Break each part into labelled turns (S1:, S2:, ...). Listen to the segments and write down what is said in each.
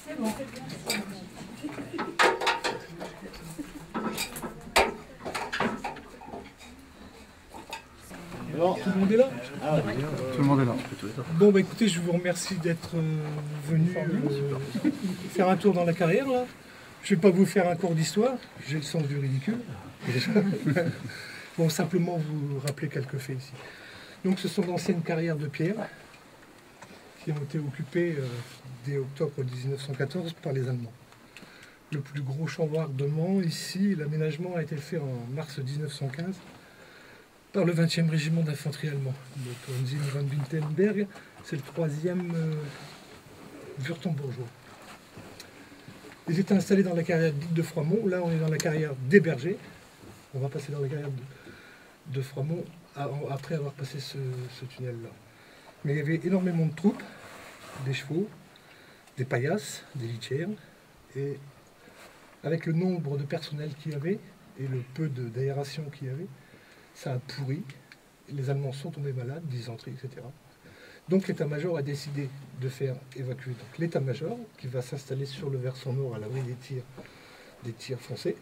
S1: C'est bon.
S2: Alors, tout le monde est là?
S3: Tout le monde est là.
S2: Bon, bah écoutez, je vous remercie d'être venu faire un tour dans la carrière, là. Je ne vais pas vous faire un cours d'histoire, j'ai le sens du ridicule. Bon, simplement vous rappeler quelques faits ici. Donc, ce sont d'anciennes carrières de pierre qui ont été occupées dès octobre 1914 par les Allemands. Le plus gros chambardement ici, l'aménagement a été fait en mars 1915 par le 20e régiment d'infanterie allemand. Donc, Hansin von Wintenberg, c'est le 3e Wurtembergeois. Ils étaient installés dans la carrière dite de Froidmont. Là, on est dans la carrière des Bergers. On va passer dans la carrière de Froidmont après avoir passé ce tunnel-là. Mais il y avait énormément de troupes, des chevaux, des paillasses, des litières. Et avec le nombre de personnel qu'il y avait et le peu d'aération qu'il y avait, ça a pourri. Les Allemands sont tombés malades, dysenterie, etc. Donc l'état-major a décidé de faire évacuer l'état-major, qui va s'installer sur le versant nord à l'abri des tirs français,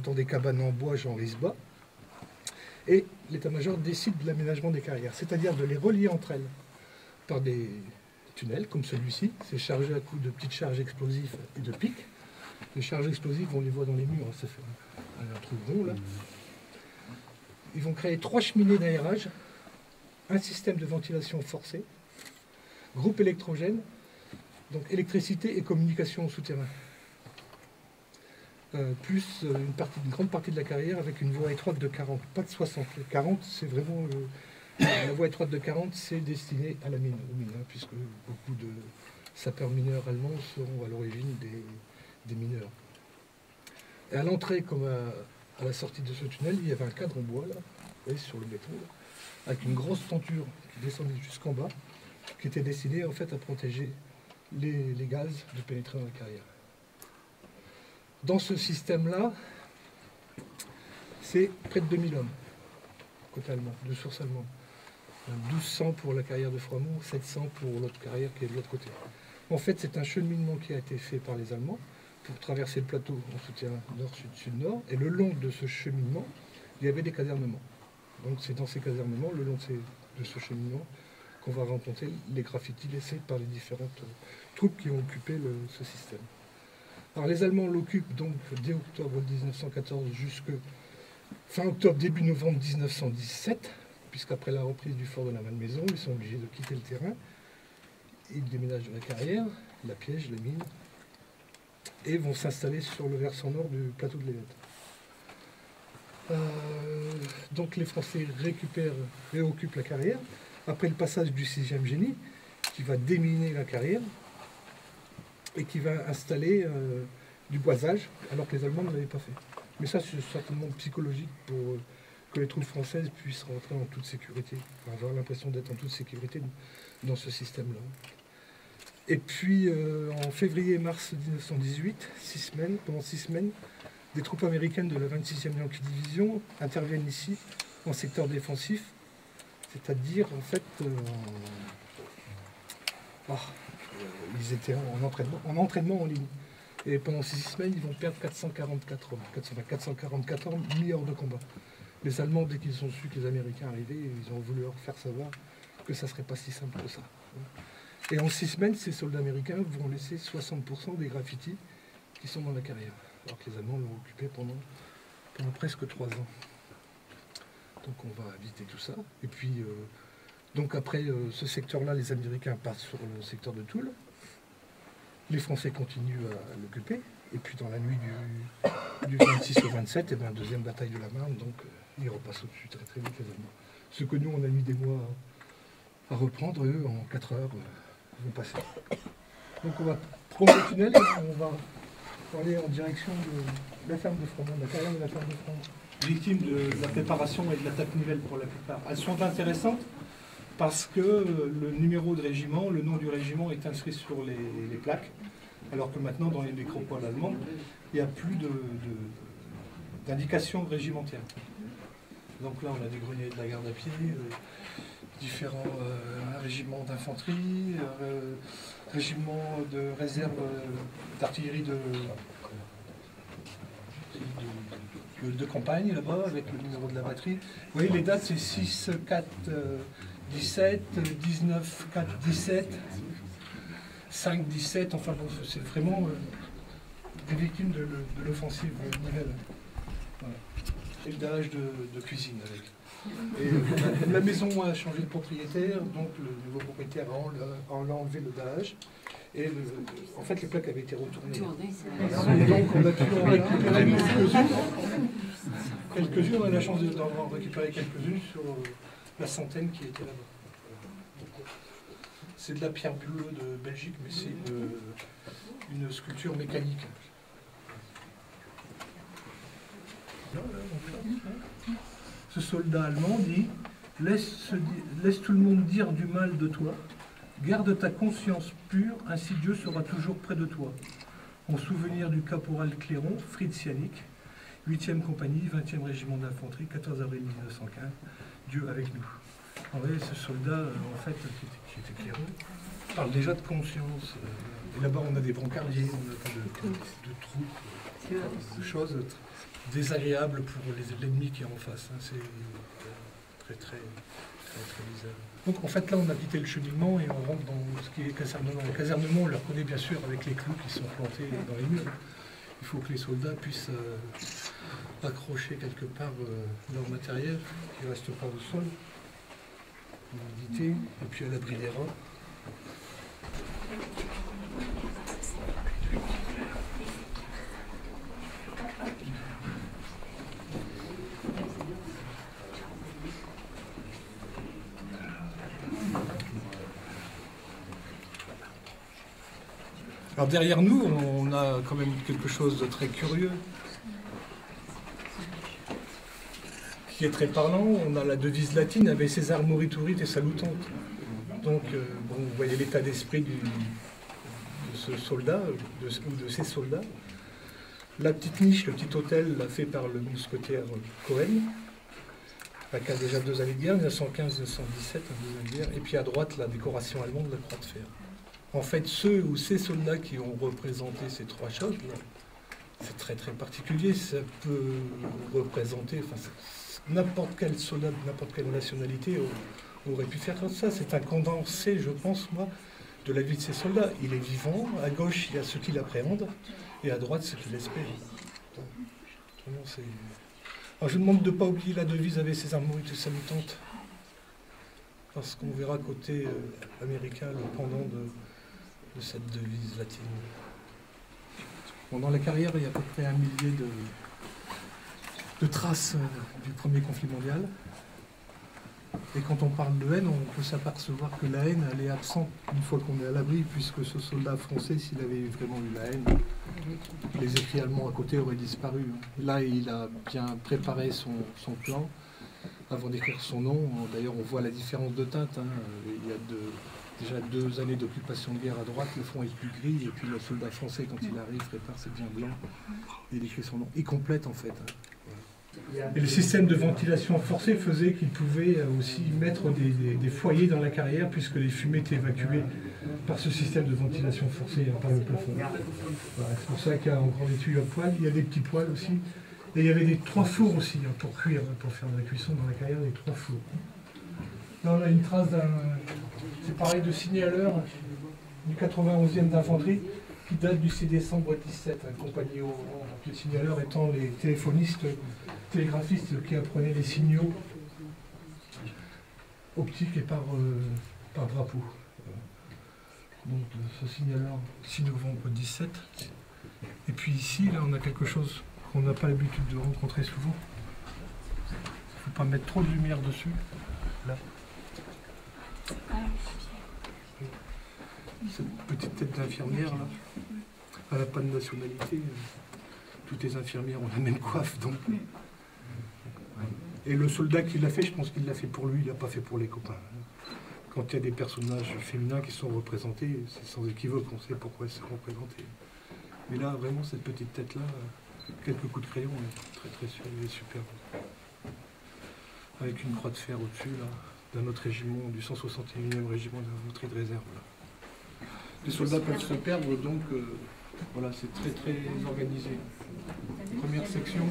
S2: dans des cabanes en bois genre Risba. Et l'état-major décide de l'aménagement des carrières, c'est-à-dire de les relier entre elles par des tunnels comme celui-ci. C'est chargé à coups de petites charges explosives et de pics. Les charges explosives, on les voit dans les murs, ça fait un trou rond là. Ils vont créer 3 cheminées d'aérage, un système de ventilation forcée, groupe électrogène, donc électricité et communication souterrain. Plus une grande partie de la carrière avec une voie étroite de 40, pas de 60. 40, c'est vraiment... la voie étroite de 40, c'est destiné à la mine, aux mines, hein, puisque beaucoup de sapeurs mineurs allemands seront à l'origine des mineurs. Et à l'entrée, comme à la sortie de ce tunnel, il y avait un cadre en bois, là, vous voyez, sur le béton, là, avec une grosse tenture qui descendait jusqu'en bas, qui était destinée en fait à protéger les gaz de pénétrer dans la carrière. Dans ce système-là, c'est près de 2000 hommes, côté allemand, de source allemande. 1200 pour la carrière de Froidmont, 700 pour l'autre carrière qui est de l'autre côté. En fait, c'est un cheminement qui a été fait par les Allemands pour traverser le plateau en soutien nord-sud-sud-nord. Et le long de ce cheminement, il y avait des casernements. Donc c'est dans ces casernements, le long de ce cheminement, qu'on va rencontrer les graffitis laissés par les différentes troupes qui ont occupé ce système. Alors les Allemands l'occupent donc dès octobre 1914 jusqu'à fin octobre, début novembre 1917, puisqu'après la reprise du fort de la Malmaison, ils sont obligés de quitter le terrain. Ils déménagent de la carrière, la piège, les mines, et vont s'installer sur le versant nord du plateau de l'Évette. Donc les Français réoccupent la carrière, après le passage du 6e génie, qui va déminer la carrière, et qui va installer du boisage, alors que les Allemands ne l'avaient pas fait. Mais ça, c'est certainement psychologique pour que les troupes françaises puissent rentrer en toute sécurité, enfin, avoir l'impression d'être en toute sécurité dans ce système-là. Et puis, en février-mars 1918, pendant 6 semaines, des troupes américaines de la 26e Yankee Division interviennent ici, en secteur défensif, c'est-à-dire, en fait, ils étaient en entraînement en ligne. Et pendant ces 6 semaines, ils vont perdre 444 hommes mis hors de combat. Les Allemands, dès qu'ils ont su que les Américains arrivaient, ils ont voulu leur faire savoir que ça ne serait pas si simple que ça. Et en 6 semaines, ces soldats américains vont laisser 60% des graffitis qui sont dans la carrière, alors que les Allemands l'ont occupé pendant presque 3 ans. Donc on va visiter tout ça. Et puis, donc après ce secteur-là, les Américains partent sur le secteur de Toul. Les Français continuent à l'occuper. Et puis dans la nuit du 26 au 27, et bien, deuxième bataille de la Marne, donc ils repassent au-dessus très très vite les Allemands. Ce que nous, on a mis des mois à reprendre, eux, en 4 heures, vont passer. Donc on va prendre le tunnel et on va aller en direction de la ferme de Froidmont, de la carrière de la ferme de Froidmont. Victimes de la préparation et de l'attaque nouvelle pour la plupart. Elles sont intéressantes parce que le numéro de régiment, le nom du régiment est inscrit sur les plaques, alors que maintenant, dans les nécropoles allemandes, il n'y a plus d'indication régimentaire. Donc là, on a des grenadiers de la garde à pied, différents régiments d'infanterie, régiment de réserve d'artillerie de campagne, là-bas, avec le numéro de la batterie. Vous voyez, les dates, c'est 6, 4, 17, 19, 4, 17, 5, 17, enfin bon, c'est vraiment des victimes de l'offensive Nivelle. Voilà. Et le dallage de cuisine avec. Et la maison a changé de propriétaire, donc le nouveau propriétaire a enlevé le dallage. Et en fait, les plaques avaient été retournées. Et donc, on a pu en récupérer quelques-unes. On a la chance d'en récupérer quelques-unes sur la centaine qui était là-bas. C'est de la pierre bleue de Belgique, mais c'est une sculpture mécanique. Ce soldat allemand dit « Laisse tout le monde dire du mal de toi. Garde ta conscience pure, ainsi Dieu sera toujours près de toi. » En souvenir du caporal Clairon, Fritz Yannick, 8e compagnie, 20e régiment d'infanterie, 14 avril 1915, Dieu avec nous. En vrai, ce soldat, en fait, qui était Clairon, parle déjà de conscience. Et là-bas, on a des brancardiers, on a de troupes, de choses désagréables pour l'ennemi qui est en face. Hein. C'est très bizarre. Donc en fait là on a quitté le cheminement et on rentre dans ce qui est casernement. Le casernement on le reconnaît bien sûr avec les clous qui sont plantés dans les murs. Il faut que les soldats puissent accrocher quelque part leur matériel qui ne reste pas au sol, l'humidité, et puis à l'abri des rats. Alors derrière nous, on a quand même quelque chose de très curieux, qui est très parlant. On a la devise latine, Ave César Morituri et Salutant. Donc, bon, vous voyez l'état d'esprit de ce soldat, ou de ces soldats. La petite niche, le petit hôtel, l'a fait par le mousquetaire Cohen, qui a déjà 2 années de guerre, 1915-1917, 2 années de guerre. Et puis à droite, la décoration allemande, la croix de fer. En fait, ceux ou ces soldats qui ont représenté ces 3 choses, c'est très particulier. Ça peut représenter, enfin, n'importe quel soldat, n'importe quelle nationalité aurait pu faire ça. C'est un condensé, je pense, moi, de la vie de ces soldats. Il est vivant. À gauche, il y a ceux qui l'appréhendent, et à droite, ceux qui l'espèrent. Alors, je vous demande de ne pas oublier la devise Ave César Morituri Salutant, parce qu'on verra côté américain le pendant de cette devise latine. Bon, dans la carrière, il y a à peu près 1 millier de traces du premier conflit mondial. Et quand on parle de haine, on peut s'apercevoir que la haine, elle est absente une fois qu'on est à l'abri, puisque ce soldat français, s'il avait vraiment eu la haine, les écrits allemands à côté auraient disparu. Là, il a bien préparé son plan avant d'écrire son nom. D'ailleurs, on voit la différence de teinte. Hein. Il y a déjà 2 années d'occupation de guerre à droite, le fond est plus gris, et puis le soldat français, quand il arrive, prépare, c'est bien blanc. Il écrit son nom. Il complète, en fait. Et le système de ventilation forcée faisait qu'il pouvait aussi mettre des foyers dans la carrière, puisque les fumées étaient évacuées par ce système de ventilation forcée, par le plafond. Voilà, c'est pour ça qu'il y a encore des tuyaux à poêle. Il y a des petits poêles aussi. Et il y avait 3 fours aussi, hein, pour cuire, pour faire de la cuisson dans la carrière, les 3 fours. Là, on a une trace c'est pareil, de signaleur du 91e d'infanterie, qui date du 6 décembre 17, compagnie au rang. Les signaleurs étant les téléphonistes, télégraphistes qui apprenaient les signaux optiques et par drapeau. Donc ce signaleur, 6 novembre 17. Et puis ici, là, on a quelque chose qu'on n'a pas l'habitude de rencontrer souvent. Il ne faut pas mettre trop de lumière dessus. Là. Cette petite tête d'infirmière, là, elle n'a pas de nationalité. Toutes les infirmières ont la même coiffe, donc. Et le soldat qui l'a fait, je pense qu'il l'a fait pour lui, il l'a pas fait pour les copains. Quand il y a des personnages féminins qui sont représentés, c'est sans équivoque, on sait pourquoi elles sont représentées. Mais là, vraiment, cette petite tête-là, quelques coups de crayon, très superbe. Avec une croix de fer au-dessus, là, d'un autre régiment, du 161e régiment d'infanterie de réserve. Là. Les soldats peuvent se perdre, donc voilà, c'est très très organisé. Première section,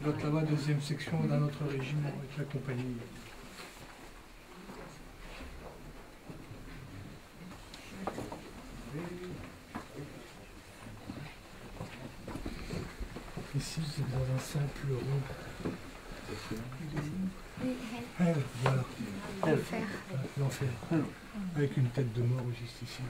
S2: l'autre là-bas, deuxième section d'un autre régiment avec la compagnie. Ici, c'est dans un simple rond. Voilà. L'enfer. Avec une tête de mort juste ici.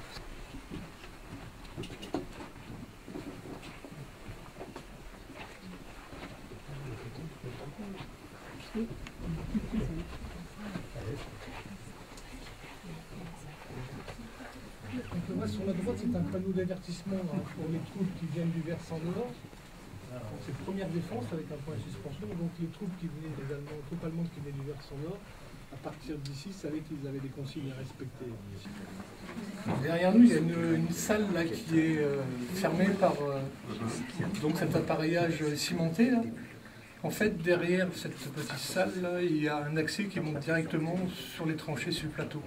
S2: Donc, là, sur la droite, c'est un panneau d'avertissement pour les troupes qui viennent du versant nord. C'est première défense avec un point de suspension. Donc les troupes allemandes qui venaient du versant nord, à partir d'ici, savaient qu'ils avaient des consignes à respecter. Derrière nous, il y a une salle là, qui est fermée par donc cet appareillage cimenté. Là. En fait, derrière cette petite salle, là, il y a un accès qui monte directement sur les tranchées sur le plateau.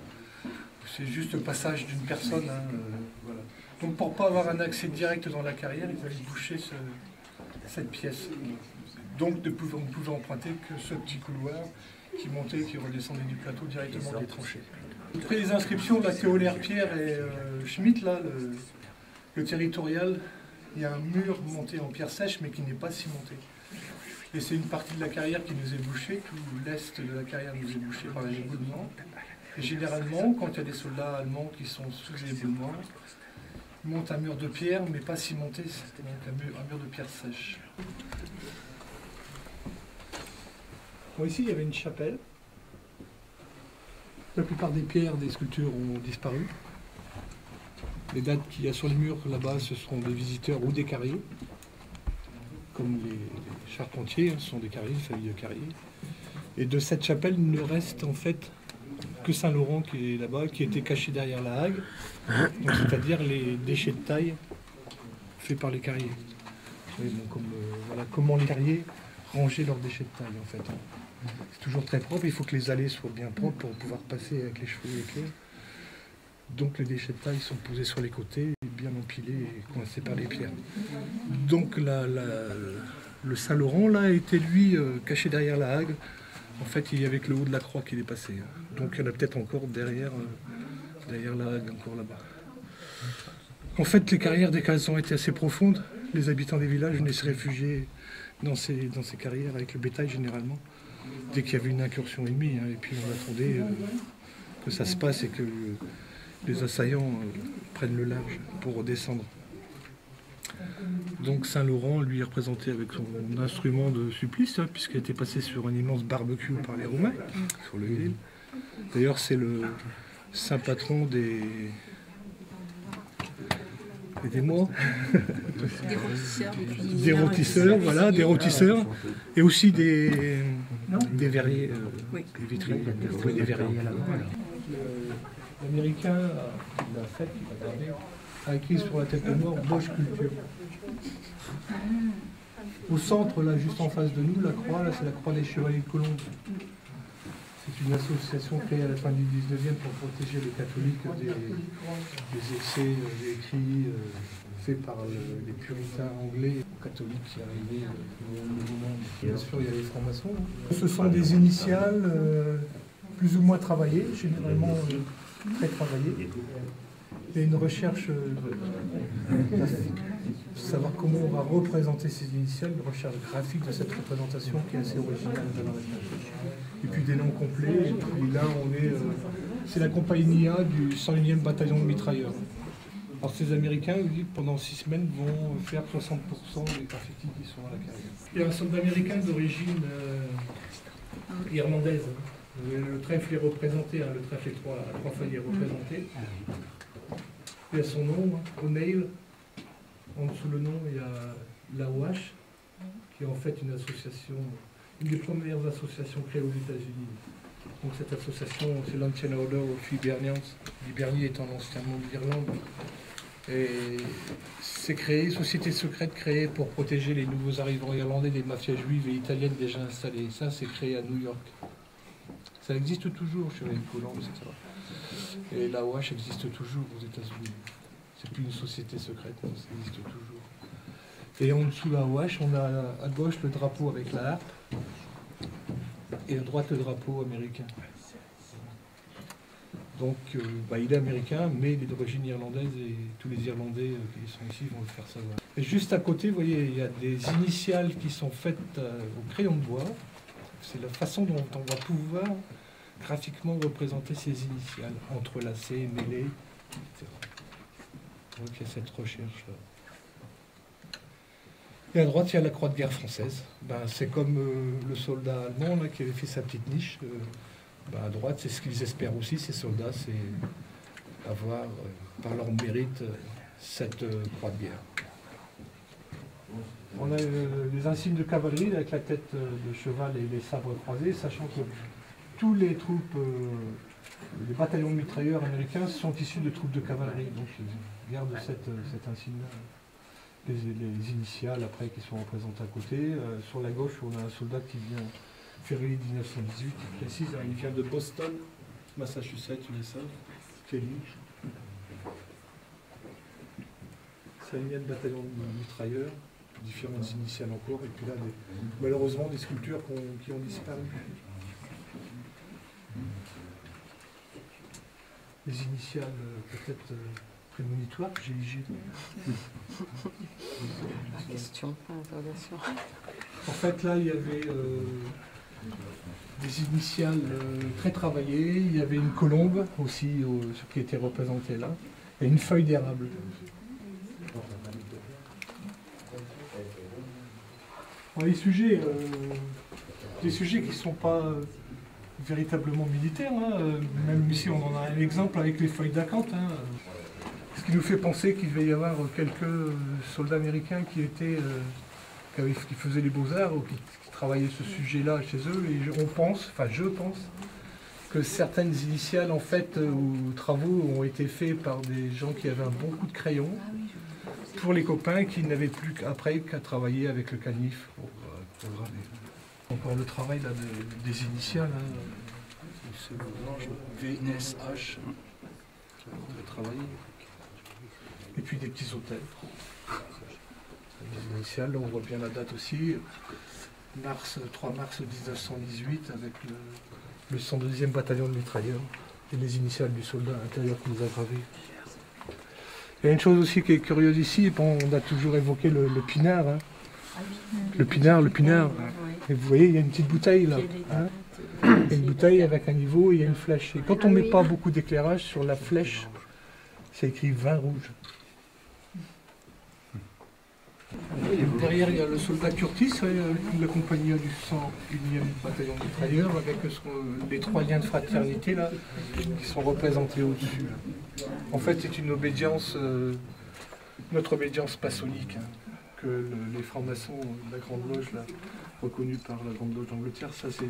S2: C'est juste le passage d'une personne. Hein, voilà. Donc pour ne pas avoir un accès direct dans la carrière, ils avaient bouché cette pièce. Donc on ne pouvait emprunter que ce petit couloir qui montait et qui redescendait du plateau directement des tranchées. Après les inscriptions, là, Théolaire Pierre et Schmitt, là, le territorial, il y a un mur monté en pierre sèche mais qui n'est pas cimenté. Et c'est une partie de la carrière qui nous est bouchée, tout l'est de la carrière nous est bouché par les éboulements. Et généralement, quand il y a des soldats allemands qui sont sous les éboulements, ils montent un mur de pierre, mais pas cimenté, c'est donc un mur de pierre sèche. Bon, ici, il y avait une chapelle. La plupart des pierres, des sculptures ont disparu. Les dates qu'il y a sur le mur là-bas, ce seront des visiteurs ou des carriers. Comme les charpentiers, ce sont des carriers, une famille de carriers. Et de cette chapelle, il ne reste en fait que Saint-Laurent qui est là-bas, qui était caché derrière la Hague, c'est-à-dire les déchets de taille faits par les carriers. Voilà comment les carriers rangeaient leurs déchets de taille en fait. C'est toujours très propre, il faut que les allées soient bien propres pour pouvoir passer avec les chevaux et les clés. Donc les déchets de taille sont posés sur les côtés, bien empilés et coincés par les pierres. Donc le Saint-Laurent là était lui caché derrière la Hague. En fait, il y avait que le haut de la croix qui dépassait. Donc il y en a peut-être encore derrière la Hague, encore là-bas. En fait, les carrières des cases ont été assez profondes. Les habitants des villages venaient se réfugier dans ces carrières avec le bétail généralement, dès qu'il y avait une incursion ennemie. Et puis on attendait que ça se passe et que les assaillants prennent le large pour redescendre. Donc Saint-Laurent, lui, est représenté avec son instrument de supplice, puisqu'il a été passé sur un immense barbecue par les Roumains, sur le Grill. D'ailleurs, c'est le saint patron des mois. Des rôtisseurs, voilà, des rôtisseurs, et aussi des verriers, des vitriers, des verriers. L'Américain, la fête qu'il a gardé, a écrit sur la tête de mort Bosch Culture. Au centre, là, juste en face de nous, la croix, là, c'est la croix des Chevaliers de Colombe. C'est une association créée à la fin du 19e pour protéger les catholiques des excès, des écrits faits par les puritains anglais, catholiques qui arrivaient au mouvement. Bien sûr, il y a les francs-maçons. Ce sont des initiales plus ou moins travaillées, généralement très travaillées. Il y a une recherche savoir comment on va représenter ces initiales, une recherche graphique de cette représentation qui est assez originale. Et puis des noms complets, et puis là c'est la compagnie A du 101e bataillon de mitrailleurs. Alors ces Américains, pendant 6 semaines, vont faire 60% des graffiti qui sont à la carrière. Il y a un soldat américain d'origine irlandaise. Le trèfle est représenté, le trèfle est à trois feuilles est représenté. Il y a son nom, O'Neill. En dessous le nom, il y a l'AOH, qui est en fait une association, une des premières associations créées aux États-Unis. Donc cette association, c'est l'Ancien Order of Hibernians, l'Hibernie étant l'ancien nom de l'Irlande. Et c'est créé, société secrète créée pour protéger les nouveaux arrivants irlandais des mafias juives et italiennes déjà installées. Ça, c'est créé à New York. Ça existe toujours chez Ray Colomb, etc. Et la WASH existe toujours aux États-Unis. C'est plus une société secrète, non, ça existe toujours. Et en dessous de la WASH, on a à gauche le drapeau avec la harpe et à droite le drapeau américain. Donc il est américain, mais il est d'origine irlandaise et tous les Irlandais qui sont ici vont le faire savoir. Et juste à côté, vous voyez, il y a des initiales qui sont faites au crayon de bois. C'est la façon dont on va pouvoir graphiquement représenter ces initiales, entrelacées, mêlées, etc. Donc il y a cette recherche-là. Et à droite, il y a la croix de guerre française. C'est comme le soldat allemand là, qui avait fait sa petite niche. À droite, c'est ce qu'ils espèrent aussi, ces soldats, c'est avoir, par leur mérite, cette croix de guerre. On a les insignes de cavalerie avec la tête de cheval et les sabres croisés, sachant que tous les troupes, les bataillons de mitrailleurs américains sont issus de troupes de cavalerie. Donc ils gardent cet insigne-là. Les initiales après qui sont représentées à côté. Sur la gauche, on a un soldat qui vient février 1918, qui précise, il vient de Boston, Massachusetts, USA, Kelly. Ça vient de bataillon de mitrailleurs, différentes initiales encore, et puis là, malheureusement, des sculptures qui ont disparu. Les initiales peut-être prémonitoires, GIG.
S1: La question, l'interrogation.
S2: En fait, là, il y avait des initiales très travaillées. Il y avait une colombe aussi qui était représentée là, et une feuille d'érable. Les sujets, des sujets qui ne sont pas véritablement militaires. Même ici, on en a un exemple avec les feuilles d'acanthe. Ce qui nous fait penser qu'il devait y avoir quelques soldats américains qui faisaient les beaux-arts ou qui travaillaient ce sujet-là chez eux. Et je pense que certaines initiales en fait ou travaux ont été faits par des gens qui avaient un bon coup de crayon pour les copains qui n'avaient plus qu'après qu'à travailler avec le canif pour graver. Encore le travail là, des initiales. C'est VSH qui a travaillé. Et puis des petits hôtels. Les initiales, là on voit bien la date aussi. 3 mars 1918 avec le 102e bataillon de mitrailleurs et les initiales du soldat à l'intérieur qui nous a gravé. Il y a une chose aussi qui est curieuse ici, on a toujours évoqué le pinard. Le pinard. Et vous voyez, il y a une petite bouteille là. Il y a une bouteille avec un niveau et il y a une flèche. Et quand on ne met pas beaucoup d'éclairage sur la flèche, c'est écrit vin rouge. Derrière, il y a le soldat Curtis, la compagnie du 101e bataillon de mitrailleurs, avec les 3 liens de fraternité là, qui sont représentés au-dessus. En fait, c'est une obédience, notre obédience maçonnique, que les francs-maçons de la Grande Loge, là, reconnus par la Grande Loge d'Angleterre, ça c'est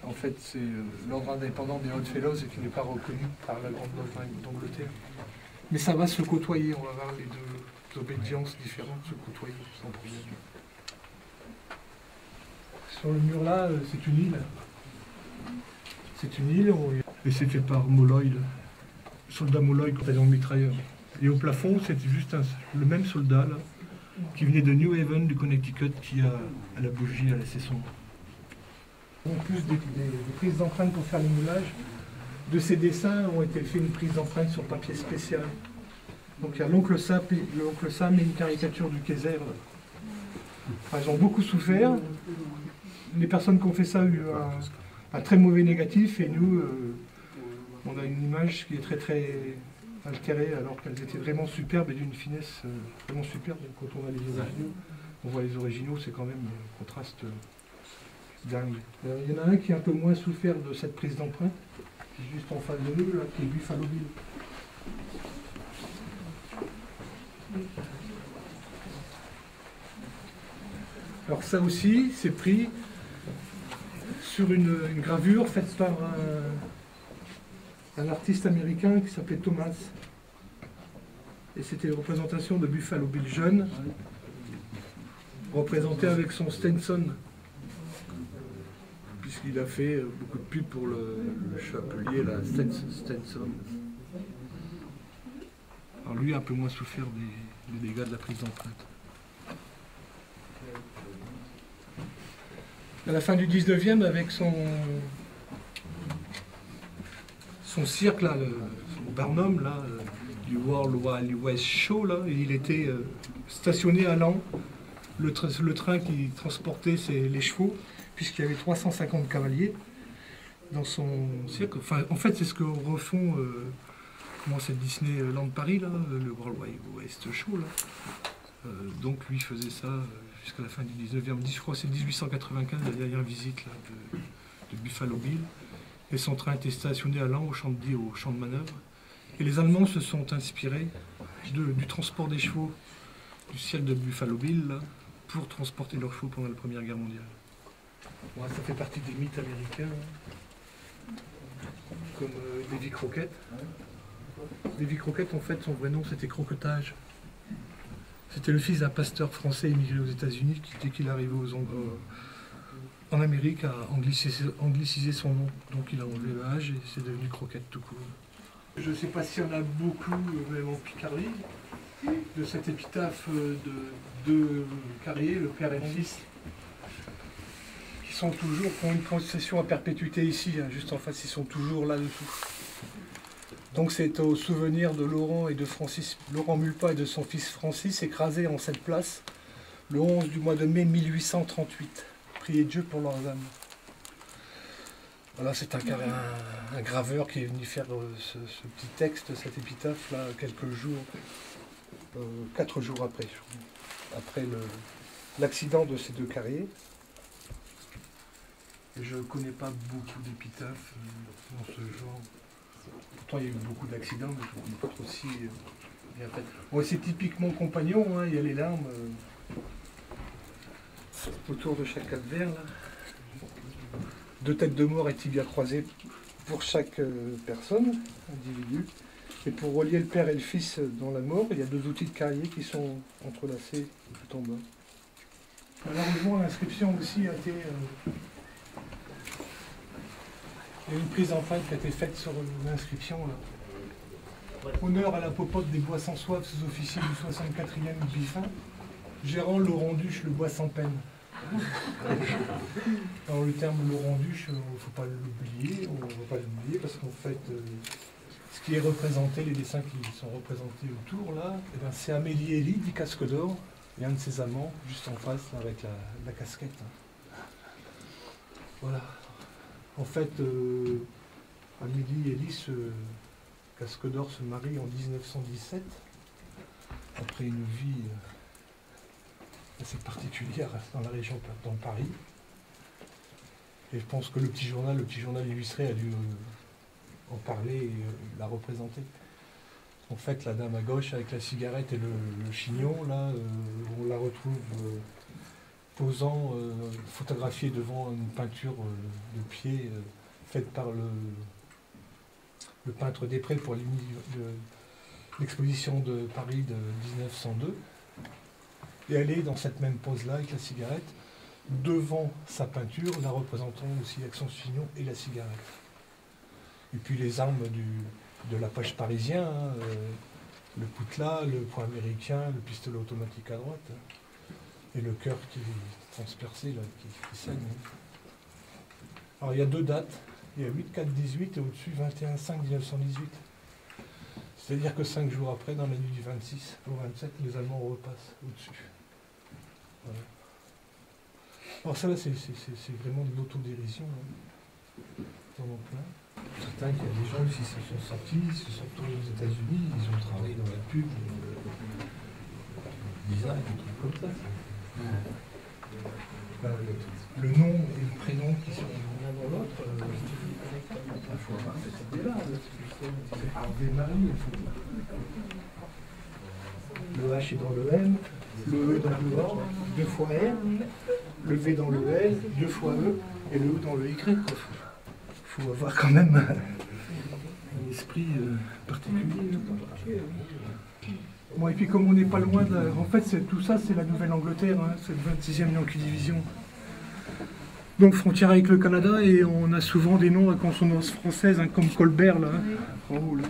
S2: en fait c'est l'ordre indépendant des Odd Fellows et qui n'est pas reconnu par la Grande Loge d'Angleterre. Mais ça va se côtoyer, on va voir les deux obédiences différentes se côtoyer sans problème. Sur le mur là, c'est une île. C'est une île et c'est fait par Molloy, le soldat Molloy, bataillon de mitrailleurs. Et au plafond, c'est juste le même soldat là, qui venait de New Haven, du Connecticut, qui a la bougie à laisser sombre. En plus des prises d'empreintes pour faire les moulages, de ces dessins ont été fait une prise d'empreinte sur papier spécial. Donc il y a l'oncle Sam et une caricature du Kaiser. Enfin, ils ont beaucoup souffert. Les personnes qui ont fait ça ont eu un très mauvais négatif et nous, on a une image qui est très très altérée alors qu'elles étaient vraiment superbes et d'une finesse vraiment superbe. Quand on a les originaux, on voit les originaux, c'est quand même un contraste dingue. Alors, il y en a un qui a un peu moins souffert de cette prise d'empreinte, qui est juste en face de nous, là, qui est Buffalo Bill. Alors ça aussi, c'est pris sur une gravure faite par un artiste américain qui s'appelait Thomas. Et c'était une représentation de Buffalo Bill jeune, représenté avec son Stetson, puisque Il a fait beaucoup de pubs pour le chapelier, la Stenson. Alors lui a un peu moins souffert des dégâts de la prise d'empreinte. À la fin du 19e, avec son cirque, là, son Barnum, là, du World Wide West Show, là, il était stationné à Laon, le train qui transportait les chevaux, puisqu'il y avait 350 cavaliers dans son cirque. Enfin, en fait, c'est ce que refont c'est Disneyland Paris, là, le World Wide West Show. Là. Donc lui faisait ça jusqu'à la fin du 19e. Je crois que c'est 1895, la dernière visite là, de Buffalo Bill. Et son train était stationné à Laon, au champ de manœuvre. Et les Allemands se sont inspirés du transport des chevaux du ciel de Buffalo Bill là, pour transporter leurs chevaux pendant la Première Guerre mondiale. Ouais, ça fait partie des mythes américains, hein. Comme Davy Crockett. Davy Crockett, en fait, son vrai nom, c'était Croquetage. C'était le fils d'un pasteur français émigré aux États-Unis qui, dès qu'il arrivait en Amérique, a anglicisé son nom. Donc il a enlevé le H et c'est devenu Croquette tout court. Je ne sais pas s'il y en a beaucoup, même en Picardie, de cette épitaphe de deux Carrier, le père et le fils, qui sont toujours, qui ont une concession à perpétuité ici, hein, juste en face, ils sont toujours là-dessous. Donc c'est au souvenir de Laurent et de Francis, Laurent Mulpat et de son fils Francis, écrasés en cette place, le 11 du mois de mai 1838. Priez Dieu pour leurs âmes. Voilà, c'est un graveur qui est venu faire ce petit texte, cette épitaphe, là, quelques jours, 4 jours après l'accident de ces deux carriers. Et je ne connais pas beaucoup d'épitaphes dans ce genre. Pourtant, il y a eu beaucoup d'accidents, mais je ne connais pas trop si bien fait. Bon, c'est typiquement compagnon, hein, il y a les larmes autour de chaque calvaire, là. 2 têtes de mort et tibia croisés pour chaque personne, individu. Et pour relier le père et le fils dans la mort, il y a 2 outils de carrier qui sont entrelacés tout en bas. Malheureusement, l'inscription aussi a été... il y a une prise d'empreinte qui a été faite sur l'inscription. Honneur à la popote des bois sans soif, sous-officier du 64e Biffin, gérant Laurent Duche, le bois sans peine. Alors le terme Laurent Duche, il ne faut pas l'oublier, on ne va pas l'oublier parce qu'en fait, ce qui est représenté, les dessins qui sont représentés autour là, eh ben, c'est Amélie Elie, dit Casque d'Or, et un de ses amants, juste en face, là, avec la casquette. Voilà. En fait, Amélie Elie, Casque d'Or, se marie en 1917, après une vie assez particulière dans la région, dans Paris. Et je pense que le petit journal illustré a dû en parler et la représenter. En fait, la dame à gauche avec la cigarette et le chignon, là, on la retrouve posant, photographiée devant une peinture de pied faite par le peintre Després pour l'exposition de Paris de 1902. Et elle est dans cette même pose-là avec la cigarette, devant sa peinture, la représentant aussi avec son chignon et la cigarette. Et puis les armes de l'Apache parisien, hein, le coutelas, le poing américain, le pistolet automatique à droite, hein, et le cœur qui est transpercé, là, qui saigne. Alors il y a 2 dates, il y a 8-4-18 et au-dessus 21-5-1918. C'est-à-dire que 5 jours après, dans la nuit du 26 au 27, les Allemands repassent au-dessus. Voilà. Alors ça là, c'est vraiment de l'autodérision. Hein. Certains, il y a des gens qui se sont sortis, ils se sont tournés aux États-Unis, ils ont travaillé dans la pub, le design, des trucs comme ça. Le nom et le prénom qui sont l'un dans l'autre, il faut avoir cette idée-là. Harvey Marie, le H est dans le M, le E dans le O, 2 fois R, le V dans le L, 2 fois E, et le E dans le Y. Il faut avoir quand même un esprit particulier. Bon, et puis comme on n'est pas loin de... En fait, tout ça, c'est la Nouvelle-Angleterre, hein, c'est le 26e Yankee Division. Donc frontière avec le Canada, et on a souvent des noms à consonance française, hein, comme Colbert là, en haut là.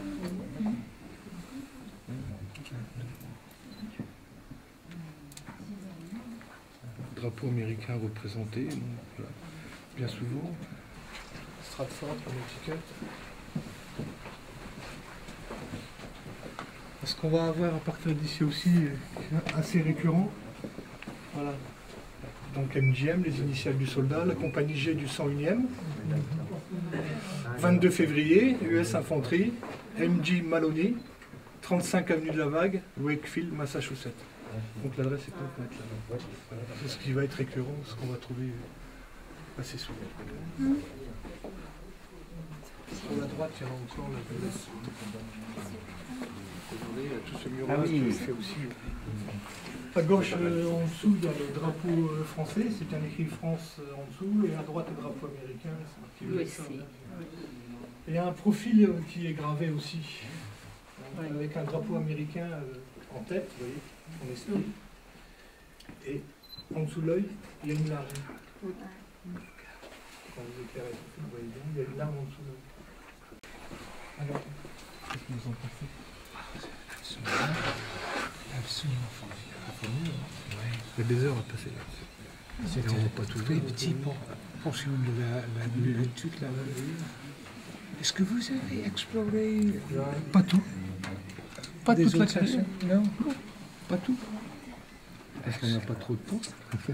S2: Drapeau américain représenté, donc, voilà, bien souvent. Stratford comme étiquette. Ce qu'on va avoir à partir d'ici aussi, assez récurrent. Voilà. Donc MGM, les initiales du soldat, la compagnie G du 101e. 22 février, US Infanterie, MG Maloney, 35 avenue de la Vague, Wakefield, Massachusetts. Donc l'adresse est complète là. Voilà. C'est ce qui va être récurrent, ce qu'on va trouver assez souvent. Sur la droite, il y a encore la place. Il y a tout ce mur-là qui est fait aussi. À gauche, en dessous, il y a le drapeau français, c'est bien écrit France en dessous, et à droite, le drapeau américain, c'est marqué USA. Et il y a un profil qui est gravé aussi, avec un drapeau américain en tête, vous voyez, en esprit. Et en dessous de l'œil, il y a une larme. Quand vous éclairez, vous voyez bien, il y a une larme en dessous de l'œil. Alors, qu'est-ce que vous en pensez? Absolument formidable. Il y a des heures à passer là.
S3: C'était pas tout petit pour suivre l'étude là. Est-ce que vous avez exploré
S2: Pas tout. Pas
S3: des
S2: toute la
S3: autres
S2: création.
S3: Non,
S2: Pas tout.
S4: Parce qu'on n'a pas trop de temps.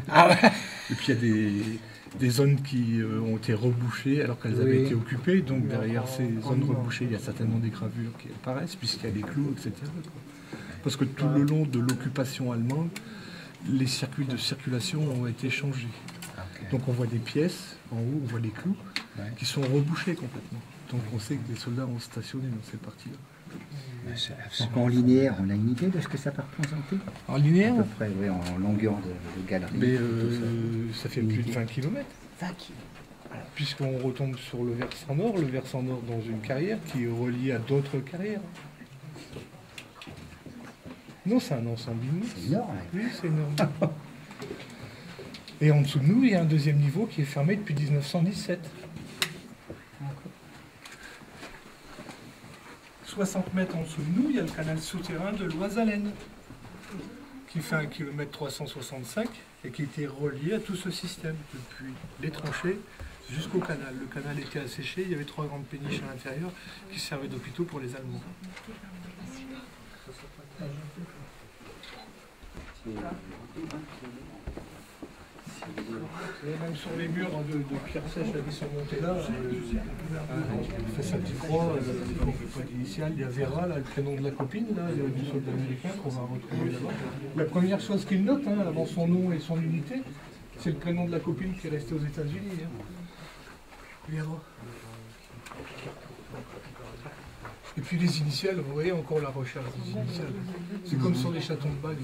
S3: Ah ouais.
S4: Et puis il y a des zones qui ont été rebouchées alors qu'elles avaient
S3: Oui.
S4: été occupées. Donc derrière ces zones rebouchées, il y a certainement des gravures qui apparaissent, puisqu'il y a des clous, etc. Parce que tout le long de l'occupation allemande, les circuits de circulation ont été changés. Donc on voit des pièces, en haut on voit des clous, qui sont rebouchés complètement. Donc on sait que des soldats ont stationné dans cette partie-là.
S5: Donc en linéaire, on a une idée de ce que ça peut représenter?
S2: En
S5: À
S2: linéaire,
S5: peu près, oui, en longueur de galerie.
S4: Mais
S5: tout
S4: ça fait plus de 20 km.
S5: 20 km.
S2: puisqu'on retombe sur le versant nord dans une carrière qui est reliée à d'autres carrières. Non, c'est un ensemble immense.
S5: C'est énorme.
S2: Oui, c'est énorme. Et en dessous de nous, il y a un deuxième niveau qui est fermé depuis 1917. 60 mètres en dessous de nous, il y a le canal souterrain de Loisalène, qui fait 1 km 365 et qui était relié à tout ce système, depuis les tranchées jusqu'au canal. Le canal était asséché, il y avait 3 grandes péniches à l'intérieur qui servaient d'hôpitaux pour les Allemands. Et même sur les murs de pierre sèche qui sont montés là, il fait sa petite croix, pas d'initiale, il y a Vera, là, le prénom de la copine là, du soldat américain qu'on va retrouver là-bas. La première chose qu'il note, hein, avant son nom et son unité, c'est le prénom de la copine qui est restée aux États-Unis. Hein. Vera. Et puis les initiales, vous voyez encore la recherche des initiales. C'est comme sur les chatons de bague.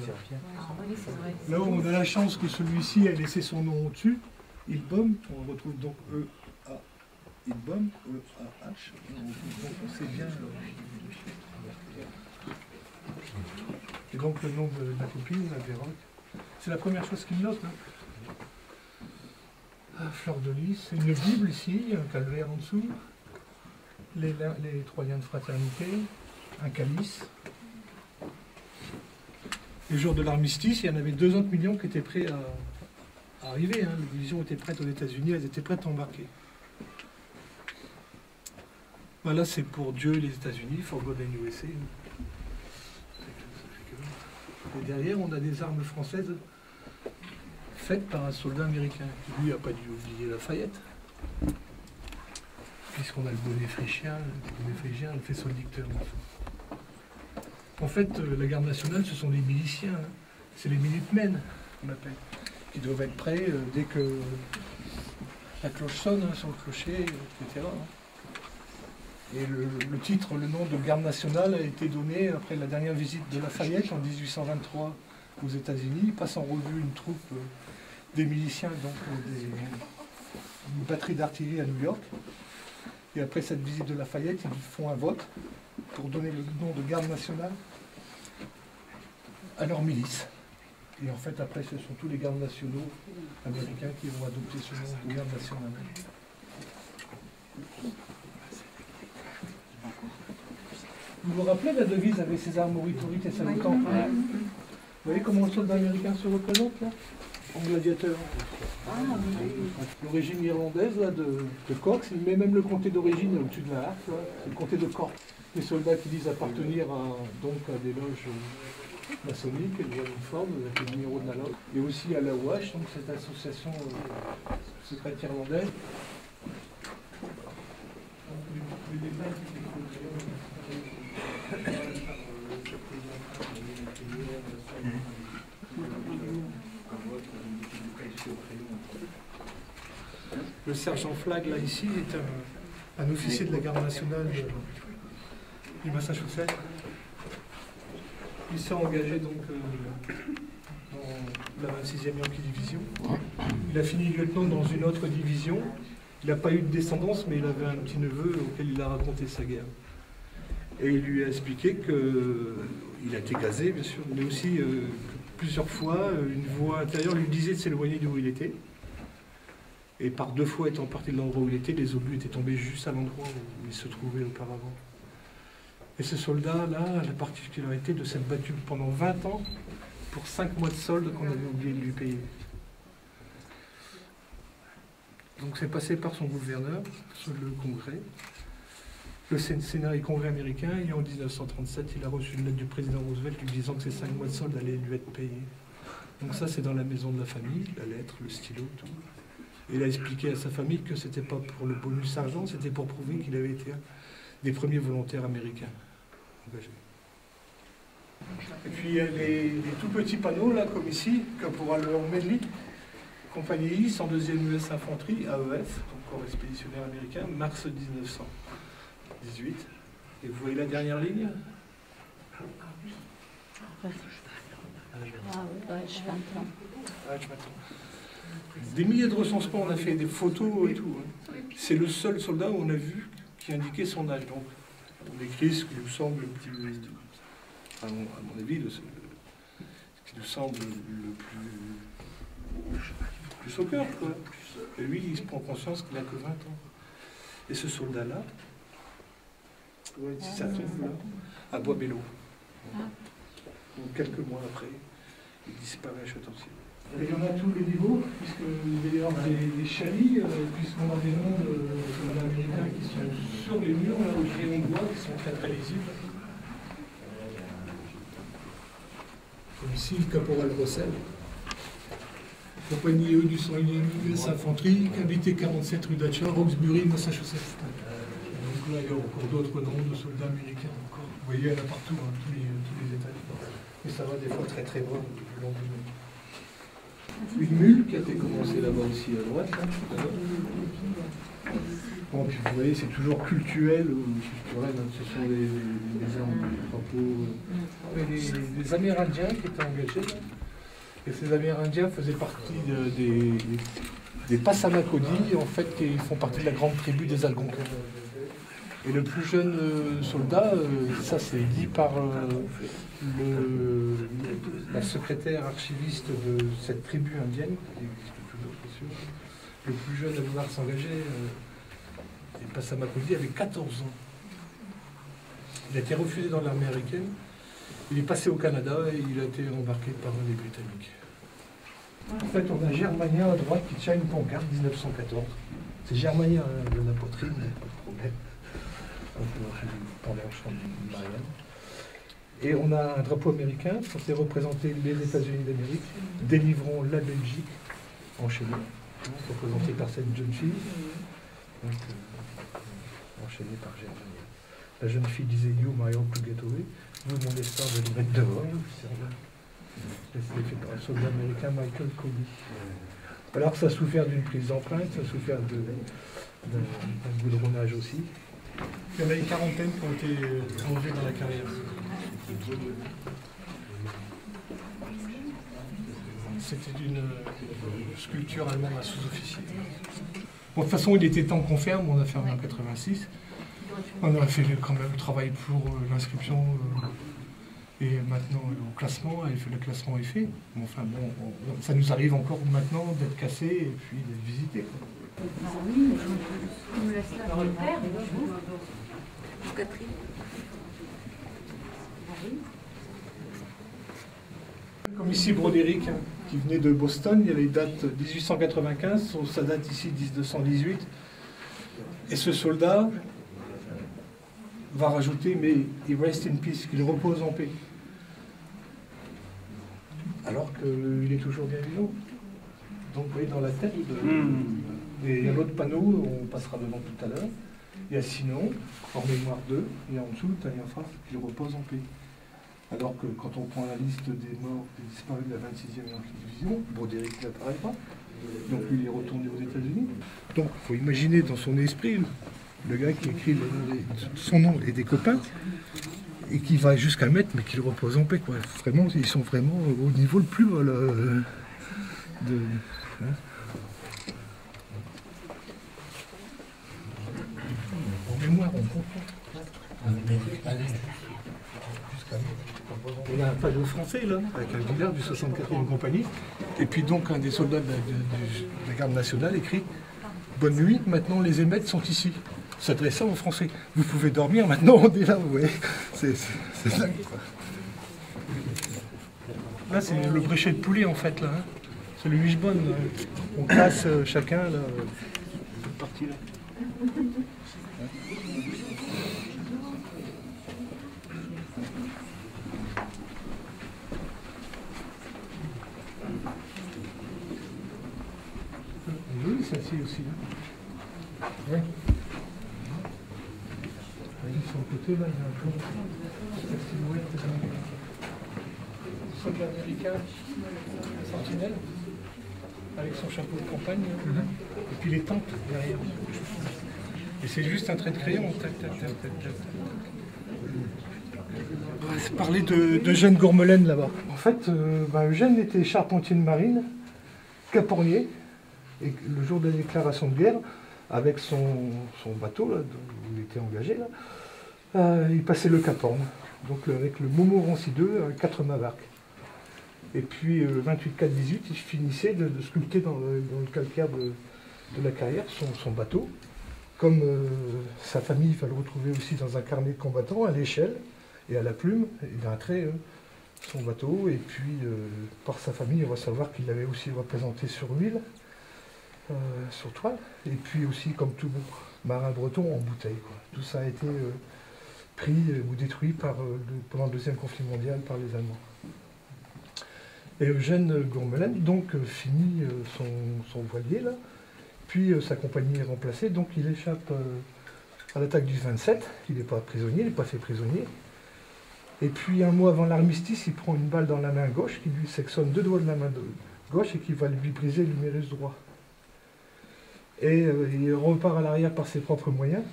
S2: Là où on a la chance que celui-ci ait laissé son nom au-dessus, Ilbom, on retrouve donc E-A, Ilbom, E-A-H, on sait bien. Et donc le nom de la copine, la Véroc, c'est la première chose qu'il note. Hein. Fleur de lys, une Bible ici, un calvaire en dessous. Les 3 liens de fraternité, un calice. Les jours de l'armistice, il y en avait 2 autres millions qui étaient prêts à arriver. Hein. Les divisions étaient prêtes aux États-Unis, elles étaient prêtes à embarquer. Voilà, c'est pour Dieu et les États-Unis, for God and USA. Et derrière, on a des armes françaises faites par un soldat américain qui, lui, n'a pas dû oublier Lafayette. Puisqu'on a le bonnet phrygien, le faisceau dicteur. En fait, la garde nationale, ce sont les miliciens, hein. C'est les Minutemen, qu'on appelle, qui doivent être prêts dès que la cloche sonne hein, sur le clocher, etc. Et le titre, le nom de garde nationale a été donné après la dernière visite de Lafayette en 1823 aux États-Unis. Il passe en revue une troupe des miliciens, donc une batterie d'artillerie à New York. Et après cette visite de Lafayette, ils font un vote pour donner le nom de garde nationale à leur milice. Et en fait, après, ce sont tous les gardes nationaux américains qui vont adopter ce nom de garde nationale. Vous vous rappelez la devise avec César Maurituric et Salutant? Vous voyez comment le soldat américain se représente là? En gladiateur. L'origine irlandaise là, de Cox, il met même le comté d'origine au-dessus de la harpe, c'est le comté de Cork. Les soldats qui disent appartenir donc à des loges maçonniques, le uniforme, avec le numéro de la loge, et aussi à la WASH, donc cette association secrète irlandaise. Le sergent Flagg, là, ici, est un officier de la garde nationale du Massachusetts. Il s'est engagé donc dans la 26e Yankee Division. Il a fini lieutenant dans une autre division. Il n'a pas eu de descendance, mais il avait un petit neveu auquel il a raconté sa guerre. Et il lui a expliqué qu'il a été gazé, bien sûr, mais aussi que plusieurs fois, une voix intérieure lui disait de s'éloigner d'où il était. Et par 2 fois étant parti de l'endroit où il était, les obus étaient tombés juste à l'endroit où il se trouvait auparavant. Et ce soldat-là a la particularité de s'être battu pendant 20 ans pour 5 mois de solde qu'on avait oublié de lui payer. Donc c'est passé par son gouverneur, sur le Congrès, le Sénat et Congrès américain, et en 1937, il a reçu une lettre du président Roosevelt lui disant que ces 5 mois de solde allaient lui être payés. Donc ça, c'est dans la maison de la famille, la lettre, le stylo, tout. Et il a expliqué à sa famille que c'était pas pour le bonus argent, c'était pour prouver qu'il avait été un des premiers volontaires américains engagés. Et puis il y a les tout petits panneaux, là, comme ici, Caporal Medley, compagnie I, 102e US Infanterie, AEF, donc corps expéditionnaire américain, mars 1918. Et vous voyez la dernière ligne? Des milliers de recensements, on a fait des photos et tout. C'est le seul soldat où on a vu qui indiquait son âge. Donc, on écrit ce qui nous semble le plus, à mon avis, ce qui nous semble le plus au cœur, quoi. Et lui, il se prend conscience qu'il n'a que 20 ans. Et ce soldat-là, si ça tombe là, à Bois-Bello. Donc, quelques mois après, il disparaît à Château-Ciel. Et il y en a tous les niveaux, puisqu'il va y avoir des chalits, puisqu'on a des noms de soldats américains qui sont sur les murs, là, au crayon de bois, qui sont très très lisibles. Comme ici, le caporal Rossel. Compagnie E du 101e US Infanterie, habité 47 rue Datcher, Roxbury, Massachusetts. Donc là, il y a encore d'autres noms de soldats américains. Encore. Vous voyez, il y en a partout, hein, tous les états. Et ça va des fois très très loin, le long du monde. Une mule qui a été commencée là-bas aussi à droite. Là. Bon, puis vous voyez, c'est toujours culturel ou culturel, hein, ce sont les armes, les drapeaux. Les Amérindiens qui étaient engagés, là. Et ces Amérindiens faisaient partie des Passamaquoddy, en fait, qui font partie de la grande tribu des Algonquins. Et le plus jeune soldat, ça c'est dit par la secrétaire archiviste de cette tribu indienne, qui existe toujours, c'est sûr. Le plus jeune à vouloir s'engager, des Passamaquoddy, avait 14 ans. Il a été refusé dans l'armée américaine. Il est passé au Canada et il a été embarqué par les Britanniques. En fait, on a Germania à droite qui tient une pancarte 1914. C'est Germania, hein, de la poitrine, pas de problème. Pendant le champ de Marianne. Et on a un drapeau américain censé représenter les États-Unis d'Amérique, délivrant la Belgique enchaînée, représentée par cette jeune fille, donc, enchaînée par Germania. La jeune fille disait You, my hope to get away. Vous, mon destin de nous mettre dehors. C'était fait par un soldat américain, Michael Cody. Alors que ça a souffert d'une prise d'empreinte, ça a souffert d'un goudronnage aussi. Il y en a une quarantaine qui ont été enlevés dans la carrière. C'était d'une sculpture allemande à sous-officier. Bon, de toute façon, il était temps qu'on ferme, on a fermé en 86. On a fait quand même le travail pour l'inscription Et maintenant, le classement est fait. Mais enfin bon, ça nous arrive encore maintenant d'être cassé et puis d'être visité. Comme ici Brodérick, hein, qui venait de Boston, il y a les dates 1895, ça date ici 1918. Et ce soldat va rajouter, mais il rest in peace, qu'il repose en paix. Alors qu'il est toujours bien vivant. Donc vous voyez dans la tête, et il y a l'autre panneau, on passera devant tout à l'heure. Il y a sinon, en mémoire 2, et en dessous, tu as une phrase qu'il repose en paix. Alors que quand on prend la liste des morts des disparus de la 26e et amplie division, Brodérick n'apparaît pas. Donc lui, il est retourné aux États-Unis. Donc il faut imaginer dans son esprit le gars qui écrit son nom et des copains, et qui va jusqu'à mettre, mais qu'il repose en paix, quoi. Vraiment, ils sont vraiment au niveau le plus bas, là, hein. En mémoire, on comprend. On a un panneau français, là, avec un village du 64e compagnie, et puis donc un des soldats de la garde nationale écrit « Bonne nuit, maintenant les émeutes sont ici ». S'adressant aux Français. Vous pouvez dormir, maintenant on est là, vous voyez. C'est dingue, quoi. Là, c'est le bréchet de poulet, en fait, là. Hein. C'est le Wishbone. On casse chacun, là, toute partie, là. C'est joli, celle-ci aussi. Hein. Ouais. Sur le côté, là, il y a un peu de silhouette d'un soldat américain, sentinelle, avec son chapeau de campagne, et puis les tentes derrière. Et c'est juste un trait de crayon. On va parler d'Eugène Gourmelen là-bas. En fait, Eugène était charpentier de marine, capornier, et le jour de la déclaration de guerre, avec son bateau, là, où il était engagé, là, il passait le Cap Horn, donc avec le Montmorency 2, 4 mâts barques. Et puis 28-4-18, il finissait de sculpter dans le calcaire de la carrière son bateau. Comme sa famille, il va le retrouver aussi dans un carnet de combattants, à l'échelle et à la plume, il a un trait, son bateau, et puis par sa famille, on va savoir qu'il l'avait aussi représenté sur huile. Sur toile, et puis aussi, comme tout bon marin breton, en bouteille, quoi. Tout ça a été pris ou détruit pendant le deuxième conflit mondial par les Allemands. Et Eugène Gourmelen, donc, finit son voilier, là, puis sa compagnie est remplacée, donc il échappe à l'attaque du 27, il n'est pas prisonnier, il n'est pas fait prisonnier, et puis un mois avant l'armistice, il prend une balle dans la main gauche, qui lui sectionne 2 doigts de la main gauche, et qui va lui briser l'humérus droit. Et il repart à l'arrière par ses propres moyens.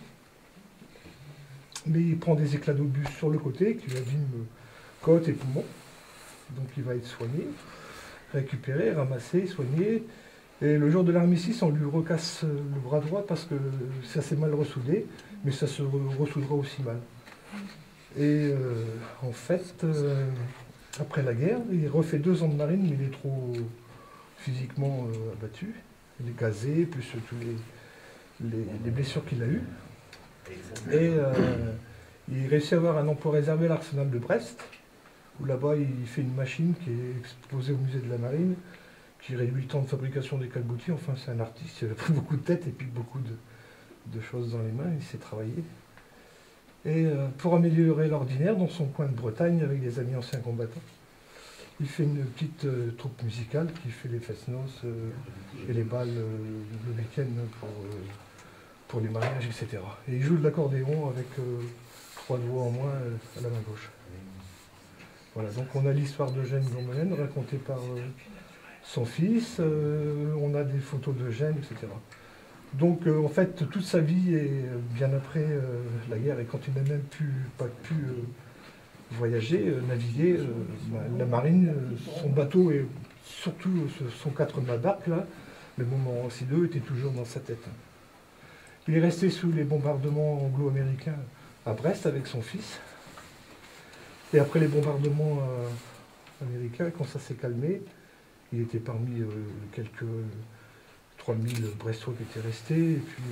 S2: Mais il prend des éclats d'obus sur le côté qui lui abîment côte et poumons. Donc il va être soigné, récupéré, ramassé, soigné. Et le jour de l'armistice, on lui recasse le bras droit parce que ça s'est mal ressoudé, mais ça se ressoudera aussi mal. Et en fait, après la guerre, il refait 2 ans de marine, mais il est trop physiquement abattu. Il est gazé, plus tous les blessures qu'il a eues. Et il réussit à avoir un emploi réservé à l'arsenal de Brest, où là-bas il fait une machine qui est exposée au musée de la marine, qui réduit le temps de fabrication des calboutiers. Enfin, c'est un artiste, il a pris beaucoup de têtes et puis beaucoup de choses dans les mains, il sait travailler. Et pour améliorer l'ordinaire, dans son coin de Bretagne, avec des amis anciens combattants, il fait une petite troupe musicale qui fait les fest-noz et les balles le week-end pour les mariages, etc. Et il joue de l'accordéon avec 3 doigts en moins à la main gauche. Voilà, donc on a l'histoire d'Eugène Gourmelen racontée par son fils, on a des photos d'Eugène, etc. Donc en fait, toute sa vie est bien après la guerre, et quand il n'a même pas pu voyager, naviguer, la marine, son bateau et surtout son 4 mâts barque, là, le Montmorency 2 était toujours dans sa tête. Il est resté sous les bombardements anglo-américains à Brest avec son fils. Et après les bombardements américains, quand ça s'est calmé, il était parmi quelques 3000 Brestois qui étaient restés, et puis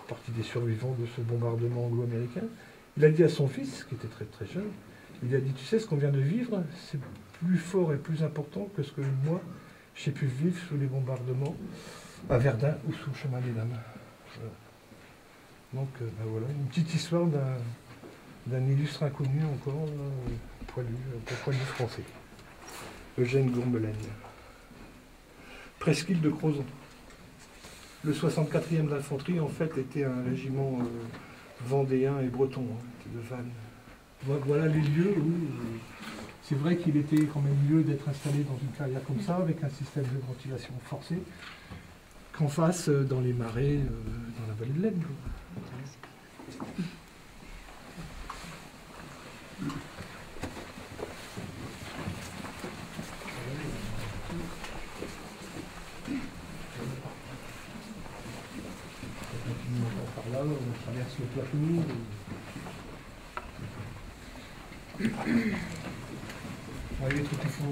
S2: partie des survivants de ce bombardement anglo-américain. Il a dit à son fils, qui était très très jeune, il a dit, tu sais, ce qu'on vient de vivre, c'est plus fort et plus important que ce que moi, j'ai pu vivre sous les bombardements à Verdun ou sous le chemin des Dames. Voilà. Donc ben voilà, une petite histoire d'un illustre inconnu encore, poilu français. Eugène Gourbelaine. Presqu'île de Crozon. Le 64e d'infanterie, en fait, était un régiment vendéen et breton, de Vannes. Voilà les lieux où c'est vrai qu'il était quand même mieux d'être installé dans une carrière comme ça, avec un système de ventilation forcé, qu'en face, dans les marais, dans la vallée de l'Aisne. Par là, on traverse le plateau. Il y a des trucs qu'il faut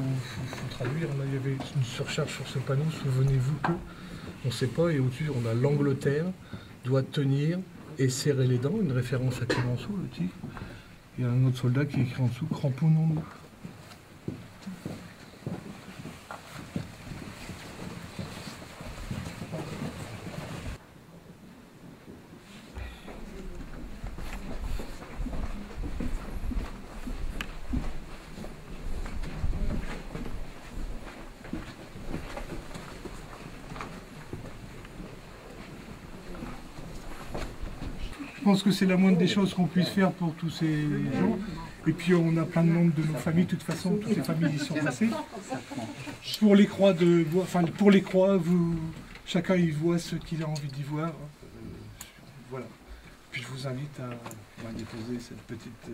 S2: traduire. Là, il y avait une surcharge sur ce panneau, souvenez-vous que, on ne sait pas, et au-dessus on a l'Angleterre doit tenir et serrer les dents, une référence à Clémenceau, le titre. Il y a un autre soldat qui écrit en dessous, cramponnons-nous. Je pense que c'est la moindre des choses qu'on puisse faire pour tous ces gens. Et puis on a plein de membres de nos familles, de toute façon, toutes ces familles y sont passées. Pour les croix, chacun y voit ce qu'il a envie d'y voir. Voilà. Puis je vous invite à déposer cette petite...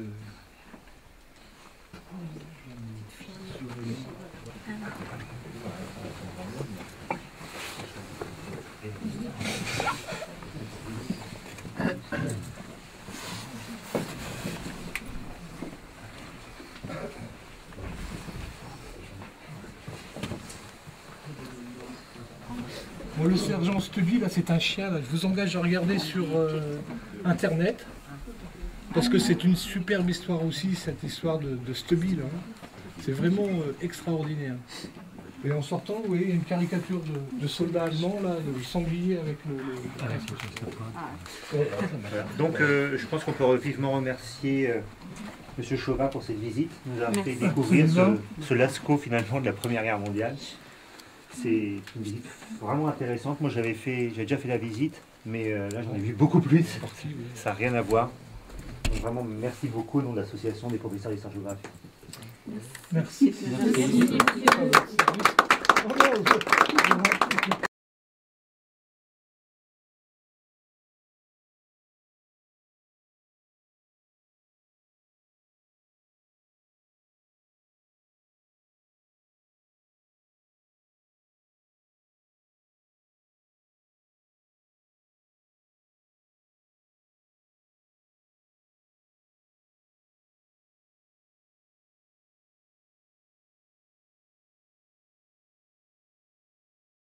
S2: Bon, le sergent Stubby, là, c'est un chien. Là. Je vous engage à regarder sur Internet, parce que c'est une superbe histoire aussi, cette histoire de Stubby. C'est vraiment extraordinaire. Et en sortant, vous voyez, il y a une caricature de soldats allemands, là, de sanglier avec le...
S6: Donc, je pense qu'on peut vivement remercier M. Chauvin pour cette visite. Il nous a fait découvrir ce Lascaux, finalement, de la Première Guerre mondiale. C'est une visite vraiment intéressante. Moi, j'avais déjà fait la visite, mais là, j'en ai vu beaucoup plus. Ça n'a rien à voir. Donc, vraiment, merci beaucoup au nom de l'association des professeurs d'histoire-géographie.
S2: Merci.